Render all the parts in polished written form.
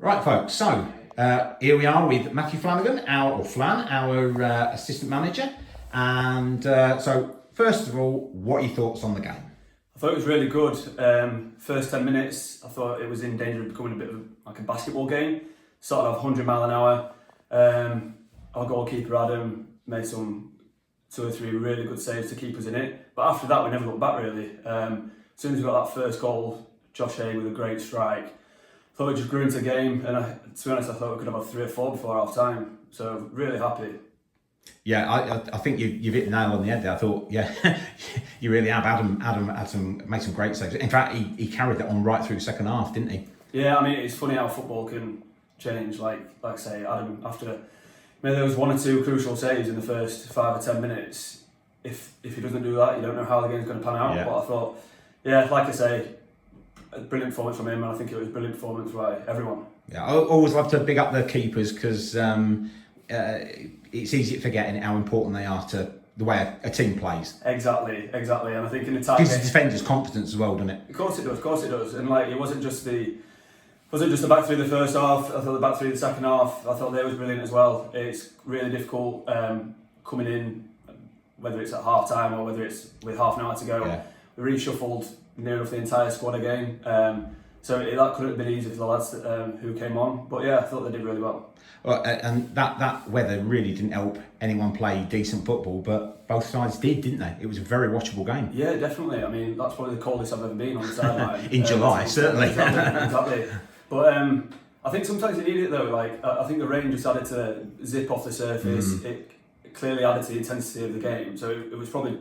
Right, folks, so here we are with Matthew Flanagan, our assistant manager. And so, first of all, what are your thoughts on the game? I thought it was really good. First 10 minutes, I thought it was in danger of becoming a bit of like a basketball game. Started off 100 mile an hour. Our goalkeeper Adam made some 2 or 3 really good saves to keep us in it. But after that, we never looked back really. As soon as we got that first goal, Josh Hay with a great strike, I thought it just grew into a game. And to be honest, I thought we could have had 3 or 4 before half time. So really happy. Yeah, I think you've hit the nail on the head there. I thought, yeah, you really have. Adam made some great saves. In fact, he carried that on right through the second half, didn't he? Yeah, I mean, it's funny how football can change. Like I say, Adam, after maybe there was 1 or 2 crucial saves in the first 5 or 10 minutes. If he doesn't do that, you don't know how the game's going to pan out. Yeah. But I thought, yeah, like I say, a brilliant performance from him, and I think it was a brilliant performance by everyone. Yeah, I always love to big up the keepers because it's easy to forget how important they are to the way a team plays. Exactly. And I think in the tight gives the defenders confidence as well, doesn't it? Of course it does. And like it wasn't just the back three of the first half. I thought the back three of the second half, I thought they was brilliant as well. It's really difficult coming in, whether it's at half time or whether it's with half an hour to go. Yeah. We reshuffled near enough the entire squad again. So that couldn't have been easy for the lads who came on. But yeah, I thought they did really well. Well, and that weather really didn't help anyone play decent football, but both sides did, didn't they? It was a very watchable game. Yeah, definitely. I mean, that's probably the coldest I've ever been on the sideline. In July, certainly. Exactly. But I think sometimes you need it though. Like I think the rain just added to zip off the surface. It clearly added to the intensity of the game. So it was probably.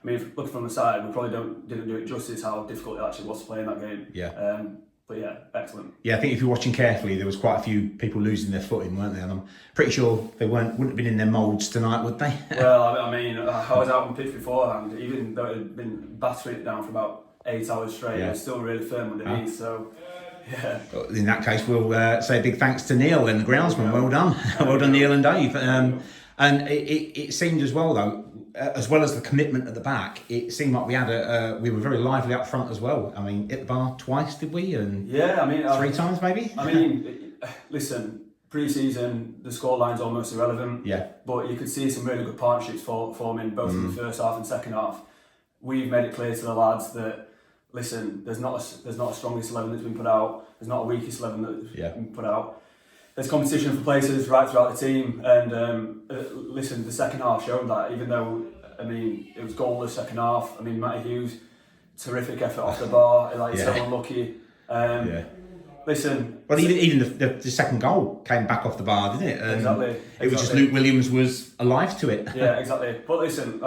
I mean, if looking from the side, we probably didn't do it justice how difficult it actually was to play in that game. Yeah. But yeah, excellent. Yeah, I think if you're watching carefully, there was quite a few people losing their footing, weren't there? And I'm pretty sure they wouldn't have been in their moulds tonight, would they? Well, I mean, I was out on pitch beforehand. Even though it had been battering it down for about 8 hours straight, it was still really firm underneath. So, yeah. In that case, we'll say a big thanks to Neil and the groundsman. Well done, well done, Neil and Dave. And it seemed as well though. As well as the commitment at the back, it seemed like we were very lively up front as well. I mean, hit the bar twice, did we? And yeah, I mean 3 times maybe. I mean, listen, pre-season the scoreline's almost irrelevant. Yeah. But you could see some really good partnerships forming both in the first half and second half. We've made it clear to the lads that listen, there's not a strongest 11 that's been put out. There's not a weakest 11 that's been put out. There's competition for places right throughout the team, and listen, the second half showed that. Even though, I mean, it was goalless second half. I mean, Matty Hughes, terrific effort off the bar, so unlucky. Listen. Well, even the second goal came back off the bar, didn't it? Exactly. It was just Luke Williams was alive to it. Yeah, exactly. But listen,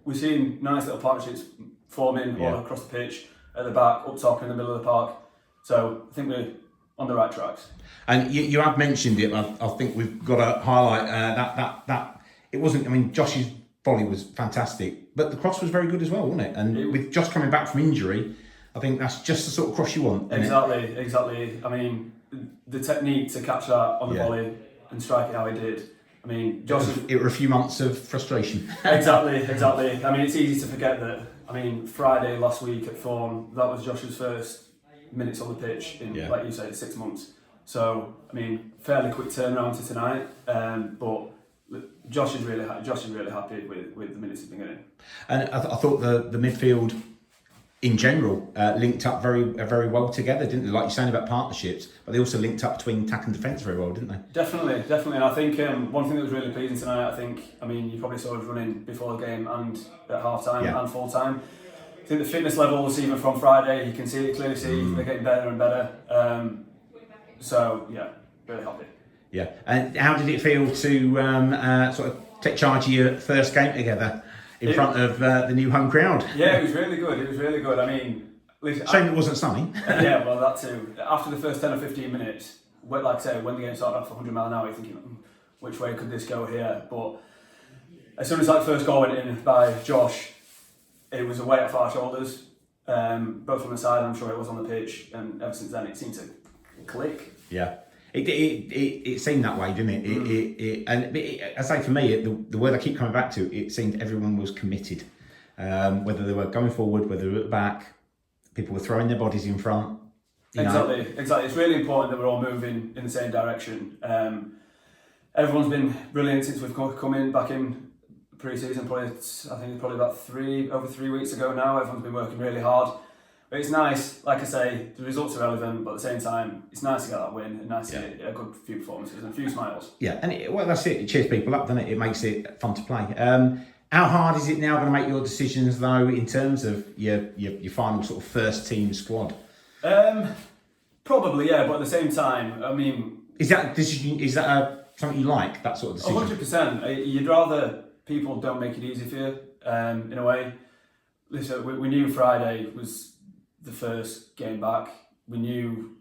we've seen nice little partnerships forming all across the pitch, at the back, up top, in the middle of the park. So I think we're on the right tracks. And you have mentioned it. I think we've got to highlight that it wasn't. I mean, Josh's volley was fantastic, but the cross was very good as well, wasn't it? And with Josh coming back from injury, I think that's just the sort of cross you want. Exactly. I mean, the technique to catch that on the volley and strike it how he did. I mean, Josh. It were a few months of frustration. Exactly. I mean, it's easy to forget that. I mean, Friday last week at Thorn, that was Josh's first minutes on the pitch in, like you said, 6 months. So, I mean, fairly quick turnaround to tonight, but Josh is really happy with the minutes he's been getting. And I thought the midfield in general linked up very well together, didn't they? Like you're saying about partnerships, but they also linked up between attack and defence very well, didn't they? Definitely. And I think one thing that was really pleasing tonight, I mean, you probably saw us running before the game and at half time and full time. I think the fitness levels, even from Friday, you can clearly see they're getting better and better. So yeah, really happy. Yeah, and how did it feel to sort of take charge of your first game together in front of the new home crowd? Yeah, it was really good. I mean, shame it wasn't sunny. Yeah, well that too. After the first 10 or 15 minutes, like I say, when the game started off 100 mile an hour, you're thinking, which way could this go here? But as soon as that first goal went in by Josh, it was a weight off our shoulders, both from the side, I'm sure it was on the pitch, and ever since then it seemed to click. Yeah, it seemed that way, didn't it? And I say for me, the word I keep coming back to, it seemed everyone was committed, whether they were going forward, whether they were at the back, people were throwing their bodies in front. Exactly. It's really important that we're all moving in the same direction. Everyone's been brilliant since we've come in back in pre-season. I think it's probably about over 3 weeks ago now. Everyone's been working really hard. But it's nice, like I say, the results are relevant, but at the same time, it's nice to get that win and nice to get a good few performances and a few smiles. Yeah, and that's it. It cheers people up, doesn't it? It makes it fun to play. How hard is it now going to make your decisions, though, in terms of your final sort of first team squad? Probably, yeah, but at the same time, I mean... Is that something you like, that sort of decision? 100%. You'd rather people don't make it easy for you, in a way. Listen, we knew Friday was the first game back. We knew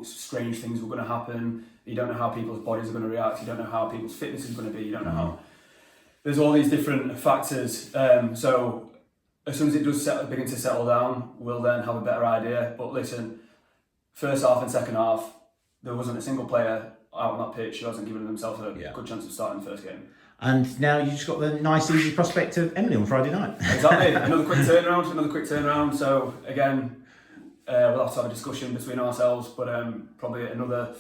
strange things were going to happen. You don't know how people's bodies are going to react. You don't know how people's fitness is going to be. You don't know how... There's all these different factors. So as soon as it does begin to settle down, we'll then have a better idea. But listen, first half and second half, there wasn't a single player out on that pitch who hasn't given themselves a good chance of starting the first game. And now you just got the nice, easy prospect of Emily on Friday night. Exactly. Another quick turnaround. So again, we'll have to have a discussion between ourselves, but probably another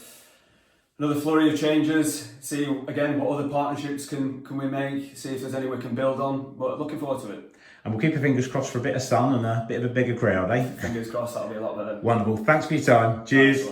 flurry of changes. See again what other partnerships can we make. See if there's any we can build on. But looking forward to it. And we'll keep our fingers crossed for a bit of sun and a bit of a bigger crowd, eh? Fingers crossed, that'll be a lot better. Wonderful. Thanks for your time. Cheers.